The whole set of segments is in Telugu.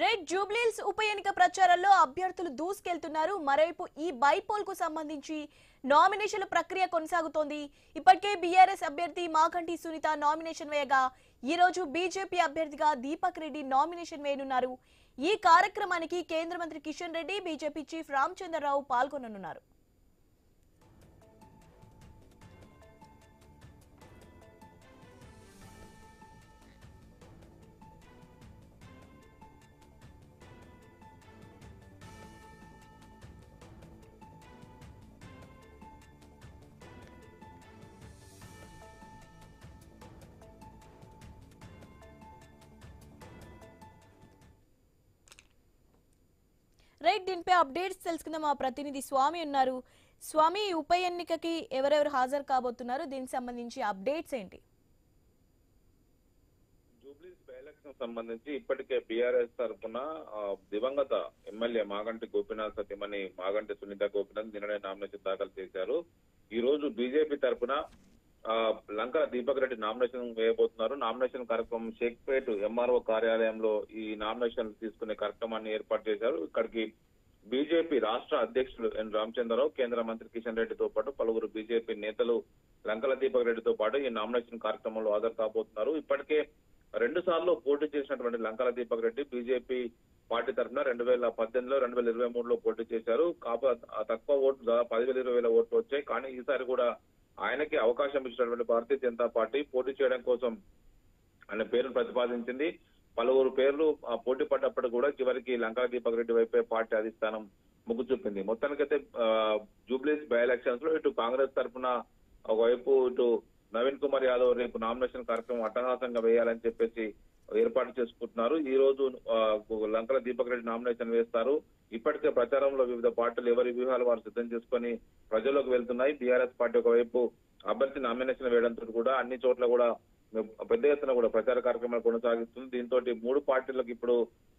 రెడ్ జూబ్లీహిల్స్ ఉప ఎన్నిక ప్రచారంలో అభ్యర్థులు దూసుకెళ్తున్నారు. మరోవైపు ఈ బైపోల్ కు సంబంధించి నామినేషన్ల ప్రక్రియ కొనసాగుతోంది. ఇప్పటికే బీఆర్ఎస్ అభ్యర్థి మాగంటి సునీత నామినేషన్ వేయగా ఈ రోజు బీజేపీ అభ్యర్థిగా దీపక్ రెడ్డి నామినేషన్ వేయనున్నారు. ఈ కార్యక్రమానికి కేంద్ర మంత్రి కిషన్ రెడ్డి, బీజేపీ చీఫ్ రామచంద్రరావు పాల్గొననున్నారు. రైట్, దీనిపై అప్డేట్స్ తెలుసుకుందాం. మా ప్రతినిధి స్వామి ఉన్నారు. స్వామి, ఉప ఎన్నికకి ఎవరెవరు హాజరు కాబోతున్నారు, దీనికి సంబంధించి అప్డేట్స్ ఏంటి? జూబ్లీస్ బై ఎలక్షన్ సంబంధించి ఇప్పటికే బీఆర్ఎస్ తరఫున దివంగత ఎమ్మెల్యే మాగంటి గోపీనాథ్ సతీమణి మాగంటి సునీత గోపీనాథ్ నిన్ననే నామినేషన్ దాఖలు చేశారు. ఈ రోజు బీజేపీ తరఫున లంకల దీపక్ రెడ్డి నామినేషన్ వేయబోతున్నారు. నామినేషన్ కార్యక్రమం షేక్పేట్ ఎంఆర్ఓ కార్యాలయంలో ఈ నామినేషన్ తీసుకునే కార్యక్రమాన్ని ఏర్పాటు చేశారు. ఇక్కడికి బీజేపీ రాష్ట్ర అధ్యక్షులు ఎన్ రామచంద్రరావు, కేంద్ర మంత్రి కిషన్ రెడ్డితో పాటు పలువురు బీజేపీ నేతలు లంకల దీపక్ రెడ్డితో పాటు ఈ నామినేషన్ కార్యక్రమంలో హాజరు కాబోతున్నారు. ఇప్పటికే 2 సార్లు పోటీ చేసినటువంటి లంకల దీపక్ రెడ్డి బీజేపీ పార్టీ తరఫున 2018లో 2023లో పోటీ చేశారు. తక్కువ ఓట్లు 10,000-20,000 ఓట్లు వచ్చాయి. కానీ ఈసారి కూడా ఆయనకి అవకాశం ఇచ్చినటువంటి భారతీయ జనతా పార్టీ పోటీ చేయడం కోసం ఆయన పేరును ప్రతిపాదించింది. పలువురు పేర్లు పోటీ పడ్డప్పుడు కూడా చివరికి లంకా దీపక్ రెడ్డి వైపే పార్టీ అధిష్టానం మొగ్గు చూపింది. మొత్తానికైతే జూబ్లీస్ బై ఎలక్షన్స్ లో ఇటు కాంగ్రెస్ తరఫున ఒకవైపు ఇటు నవీన్ కుమార్ యాదవ్ రేపు నామినేషన్ కార్యక్రమం అట్టహాసంగా వేయాలని చెప్పేసి ఏర్పాటు చేసుకుంటున్నారు. ఈ రోజు లంకల దీపక్ రెడ్డి నామినేషన్ వేస్తారు. ఇప్పటికే ప్రచారంలో వివిధ పార్టీలు ఎవరి వ్యూహాలు వారు సిద్ధం చేసుకుని ప్రజల్లోకి వెళ్తున్నాయి. బీఆర్ఎస్ పార్టీ ఒకవైపు అభ్యర్థి నామినేషన్ వేయడంతో కూడా అన్ని చోట్ల కూడా పెద్ద ఎత్తున కూడా ప్రచార కార్యక్రమాలు కొనసాగిస్తుంది. దీంతో 3 పార్టీలకు ఇప్పుడు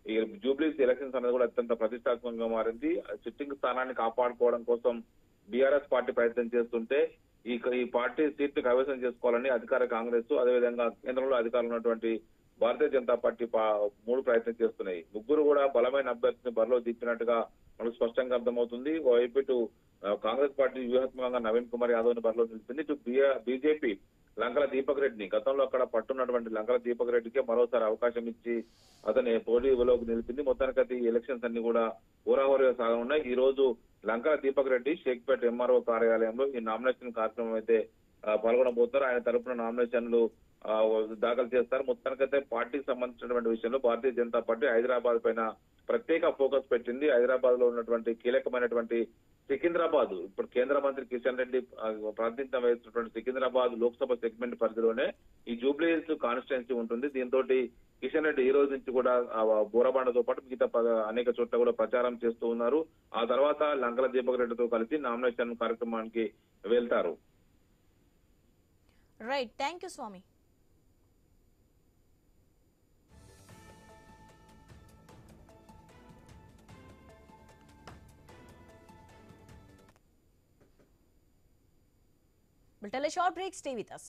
ఈ జూబ్లీస్ ఎలక్షన్స్ అనేది కూడా అత్యంత ప్రతిష్టాత్మకంగా మారింది. సిట్టింగ్ స్థానాన్ని కాపాడుకోవడం కోసం బీఆర్ఎస్ పార్టీ ప్రయత్నం చేస్తుంటే ఈ పార్టీ సీట్లు కైవసం చేసుకోవాలని అధికార కాంగ్రెస్, అదేవిధంగా కేంద్రంలో అధికారులు ఉన్నటువంటి భారతీయ జనతా పార్టీ 3 ప్రయత్నం చేస్తున్నాయి. ముగ్గురు కూడా బలమైన అభ్యర్థిని బరిలో దిప్పినట్టుగా మనకు స్పష్టంగా అర్థమవుతుంది. ఓవైపు ఇటు కాంగ్రెస్ పార్టీ వ్యూహాత్మకంగా నవీన్ కుమార్ యాదవ్ ని బరిలో నిలిపింది. ఇటు బీజేపీ లంకల దీపక్ రెడ్డిని గతంలో అక్కడ పట్టున్నటువంటి లంకల దీపక్ రెడ్డికే మరోసారి అవకాశం ఇచ్చి అతని పోటీలోకి నిలిపింది. మొత్తానికైతే ఈ ఎలక్షన్స్ అన్ని కూడా హోరాహోరీగా సాగనున్నాయి. ఈ రోజు లంకల దీపక్ రెడ్డి షేక్పేట్ ఎంఆర్ఓ కార్యాలయంలో ఈ నామినేషన్ కార్యక్రమం అయితే పాల్గొనబోతున్నారు. ఆయన తరపున నామినేషన్లు దాఖలు చేస్తారు. మొత్తానికైతే పార్టీకి సంబంధించినటువంటి విషయంలో భారతీయ జనతా పార్టీ హైదరాబాద్ పైన ప్రత్యేక ఫోకస్ పెట్టింది. హైదరాబాద్ లో ఉన్నటువంటి కీలకమైనటువంటి సికింద్రాబాద్, ఇప్పుడు కేంద్ర మంత్రి కిషన్ రెడ్డి ప్రాతినిధ్యం వహిస్తున్నటువంటి సికింద్రాబాద్ లోక్సభ సెగ్మెంట్ పరిధిలోనే ఈ జూబ్లీహిల్స్ కాన్స్టిట్యున్సీ ఉంటుంది. దీంతో కిషన్ రెడ్డి ఈ రోజు నుంచి కూడా బోరబాండతో పాటు మిగతా అనేక చోట్ల కూడా ప్రచారం చేస్తూ ఉన్నారు. ఆ తర్వాత లంకల దీపక్ రెడ్డితో కలిసి నామినేషన్ కార్యక్రమానికి వెళ్తారు. రైట్, థ్యాంక్ యూ స్వామి. We'll tell a short break. Stay with us.